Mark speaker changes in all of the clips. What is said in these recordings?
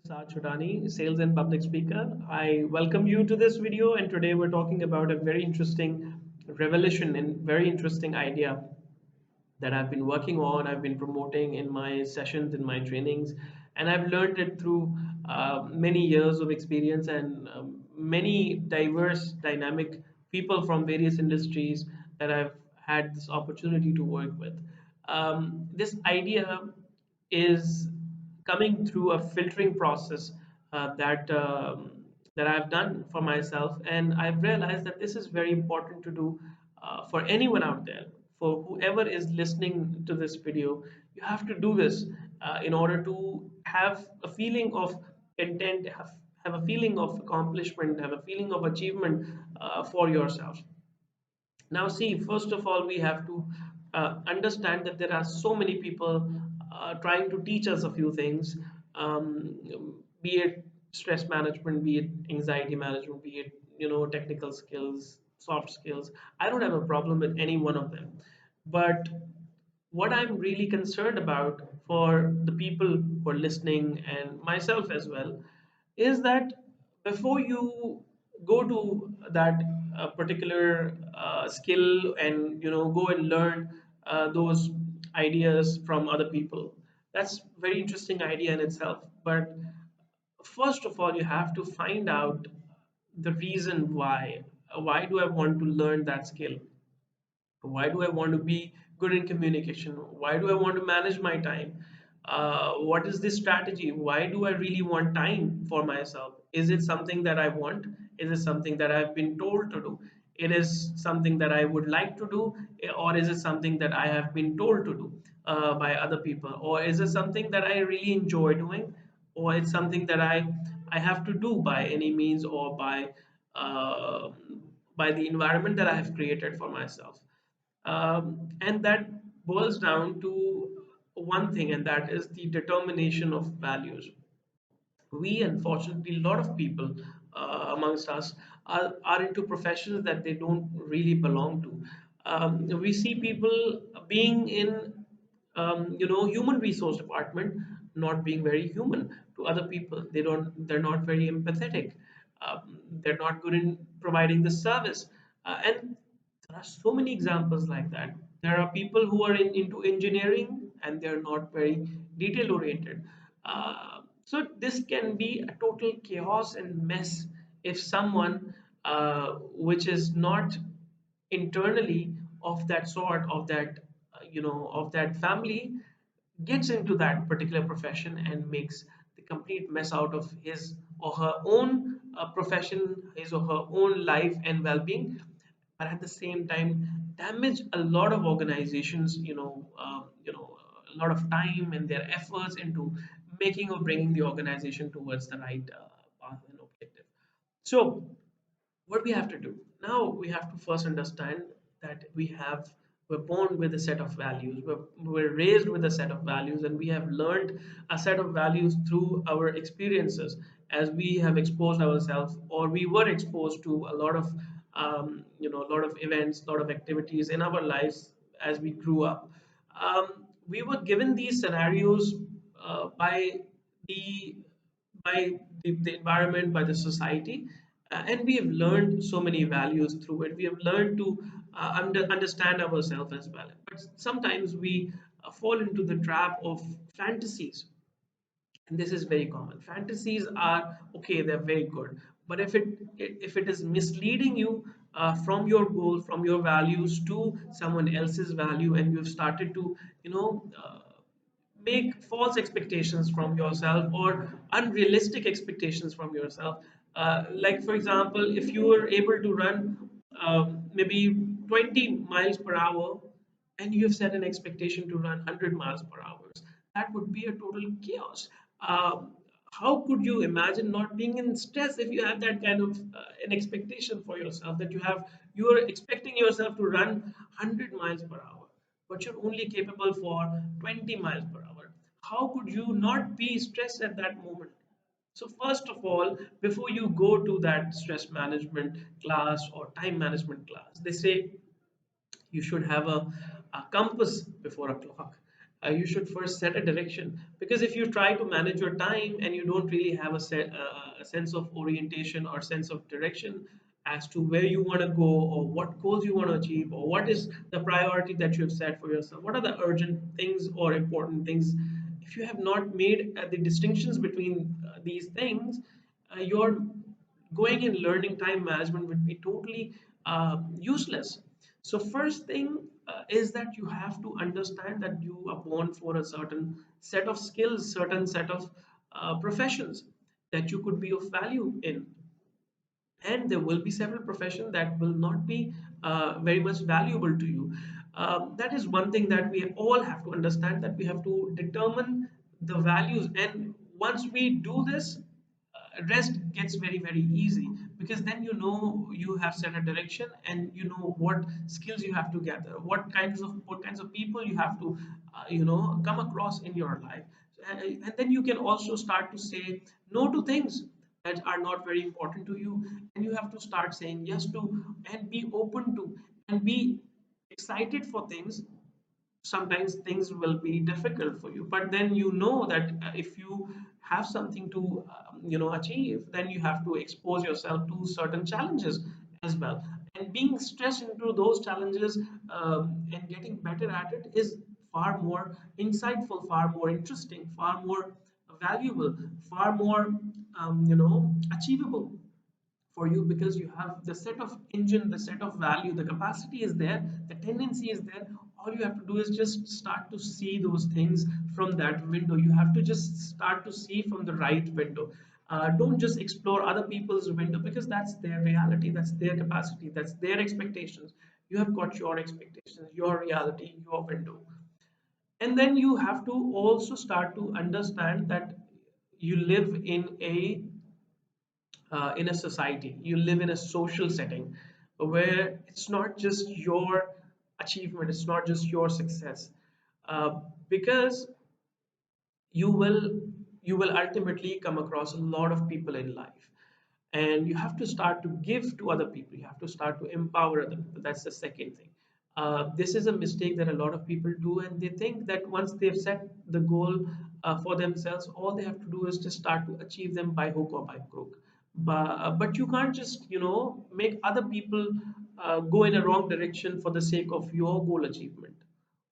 Speaker 1: Saad Chhotani, sales and public speaker. I welcome you to this video, and today we're talking about a very interesting revelation and very interesting idea that I've been working on, I've been promoting in my sessions, in my trainings, and I've learned it through many years of experience and many diverse, dynamic people from various industries that I've had this opportunity to work with. This idea is coming through a filtering process that I've done for myself, and I've realized that this is very important to do for anyone out there, for whoever is listening to this video. You have to do this in order to have a feeling of content, have a feeling of accomplishment, have a feeling of achievement for yourself. Now, see, first of all, we have to understand that there are so many people trying to teach us a few things, be it stress management, be it anxiety management, be it technical skills, soft skills. I don't have a problem with any one of them, but what I'm really concerned about for the people who are listening and myself as well is that before you go to that particular skill and go and learn those ideas from other people, that's very interesting idea in itself. But first of all, you have to find out the reason why do I want to learn that skill. Why do I want to be good in communication? Why do I want to manage my time? What is this strategy? Why do I really want time for myself? Is it something that I want? Is it something that I've been told to do? It is something that I would like to do, or is it something that I have been told to do by other people? Or is it something that I really enjoy doing? Or it's something that I have to do by any means, or uh, by the environment that I have created for myself. And that boils down to one thing, and that is the determination of values. We, unfortunately, a lot of people amongst us are into professions that they don't really belong to. We see people being in human resource department, not being very human to other people. They're not very empathetic. They're not good in providing the service. And there are so many examples like that. There are people who are into engineering and they're not very detail oriented. So this can be a total chaos and mess if someone which is not internally of that sort, of that of that family, gets into that particular profession and makes the complete mess out of his or her own profession, his or her own life and well-being, but at the same time damage a lot of organizations, a lot of time and their efforts into making or bringing the organization towards the right path and objective. So what we have to do now, we have to first understand that we're born with a set of values, we're raised with a set of values, and we have learned a set of values through our experiences as we have exposed ourselves, or we were exposed to a lot of a lot of events, a lot of activities in our lives as we grew up. We were given these scenarios by the the environment, by the society, and we have learned so many values through it. We have learned to understand ourselves as well. But sometimes we fall into the trap of fantasies, and this is very common. Fantasies are okay; they're very good, but if it is misleading you from your goal, from your values to someone else's value, and you've started to make false expectations from yourself or unrealistic expectations from yourself. Like, for example, if you were able to run maybe 20 miles per hour and you have set an expectation to run 100 miles per hour, that would be a total chaos. How could you imagine not being in stress if you have that kind of an expectation for yourself, that you are expecting yourself to run 100 miles per hour, but you're only capable for 20 miles per hour? How could you not be stressed at that moment? So first of all, before you go to that stress management class or time management class, they say you should have a compass before a clock. You should first set a direction, because if you try to manage your time and you don't really have a sense of orientation or sense of direction as to where you want to go, or what goals you want to achieve, or what is the priority that you have set for yourself, what are the urgent things or important things, if you have not made the distinctions between these things, your going and learning time management would be totally useless. So first thing is that you have to understand that you are born for a certain set of skills, certain set of professions that you could be of value in, and there will be several professions that will not be very much valuable to you. That is one thing that we all have to understand, that we have to determine the values, and once we do this, rest gets very very easy, because then you know you have set a direction, and you know what skills you have to gather, what kinds of people you have to come across in your life. And then you can also start to say no to things that are not very important to you, and you have to start saying yes to, and be open to, and be excited for things. Sometimes things will be difficult for you, but then you know that if you have something to achieve, then you have to expose yourself to certain challenges as well, and being stressed into those challenges, and getting better at it is far more insightful, far more interesting, far more valuable, far more achievable for you, because you have the set of engine, the set of value, the capacity is there, the tendency is there. All you have to do is just start to see those things from that window. You have to just start to see from the right window. Don't just explore other people's window, because that's their reality, that's their capacity, that's their expectations. You have got your expectations, your reality, your window. And then you have to also start to understand that you live in a society, you live in a social setting where it's not just your achievement, it's not just your success, because you will you will ultimately come across a lot of people in life, and you have to start to give to other people, you have to start to empower other people. That's the second thing. This is a mistake that a lot of people do, and they think that once they've set the goal for themselves, all they have to do is just start to achieve them by hook or by crook. But you can't just make other people go in a wrong direction for the sake of your goal achievement,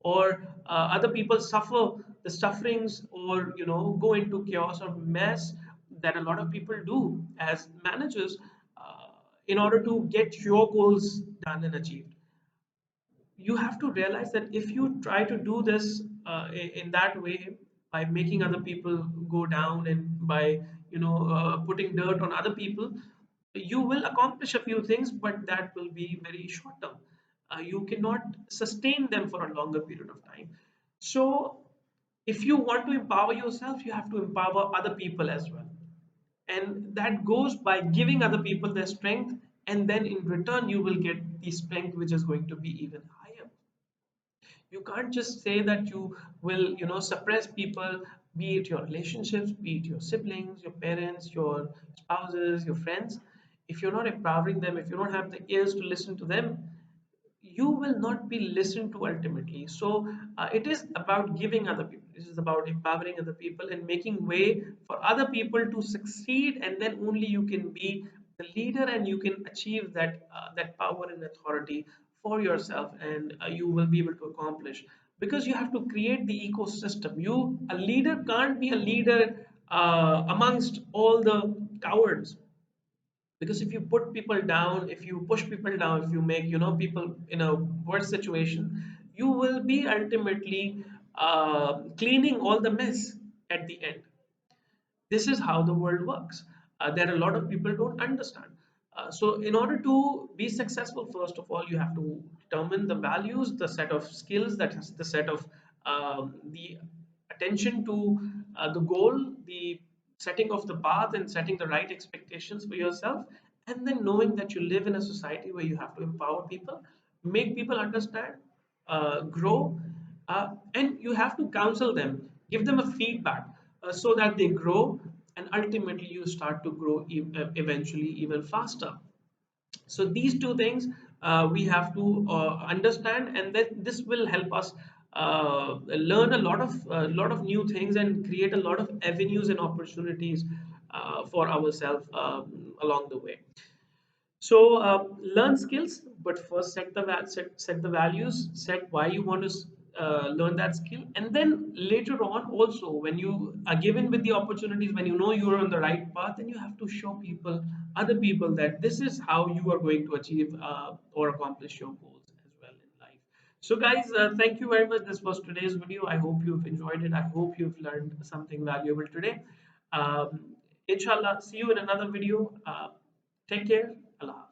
Speaker 1: or other people suffer the sufferings, or go into chaos or mess that a lot of people do as managers, in order to get your goals done and achieved. You have to realize that if you try to do this in that way, by making other people go down, and by putting dirt on other people, you will accomplish a few things, but that will be very short term. You cannot sustain them for a longer period of time. So if you want to empower yourself, you have to empower other people as well, and that goes by giving other people their strength, and then in return you will get the strength which is going to be even higher. You can't just say that you will suppress people, be it your relationships, be it your siblings, your parents, your spouses, your friends. If you're not empowering them, if you don't have the ears to listen to them, you will not be listened to ultimately. So it is about giving other people, it is about empowering other people and making way for other people to succeed, and then only you can be the leader, and you can achieve that power and authority for yourself, and you will be able to accomplish, because you have to create the ecosystem. You A leader can't be a leader amongst all the cowards, because if you put people down, if you push people down, if you make people in a worse situation, you will be ultimately cleaning all the mess at the end. This is how the world works. There are a lot of people don't understand. So in order to be successful, first of all, you have to determine the values, the set of skills, that is the set of the attention to the goal, the setting of the path, and setting the right expectations for yourself, and then knowing that you live in a society where you have to empower people, make people understand, grow, and you have to counsel them, give them a feedback, so that they grow, and ultimately you start to grow eventually even faster. So these two things we have to understand, and then this will help us learn a lot of new things and create a lot of avenues and opportunities for ourselves along the way. So learn skills, but first set the values, set why you want to learn that skill, and then later on also when you are given with the opportunities, when you know you are on the right path, then you have to show other people that this is how you are going to achieve or accomplish your goals as well in life. So guys, thank you very much. This was today's video. I hope you've enjoyed it. I hope you've learned something valuable today. Inshallah, see you in another video. Take care. Allah.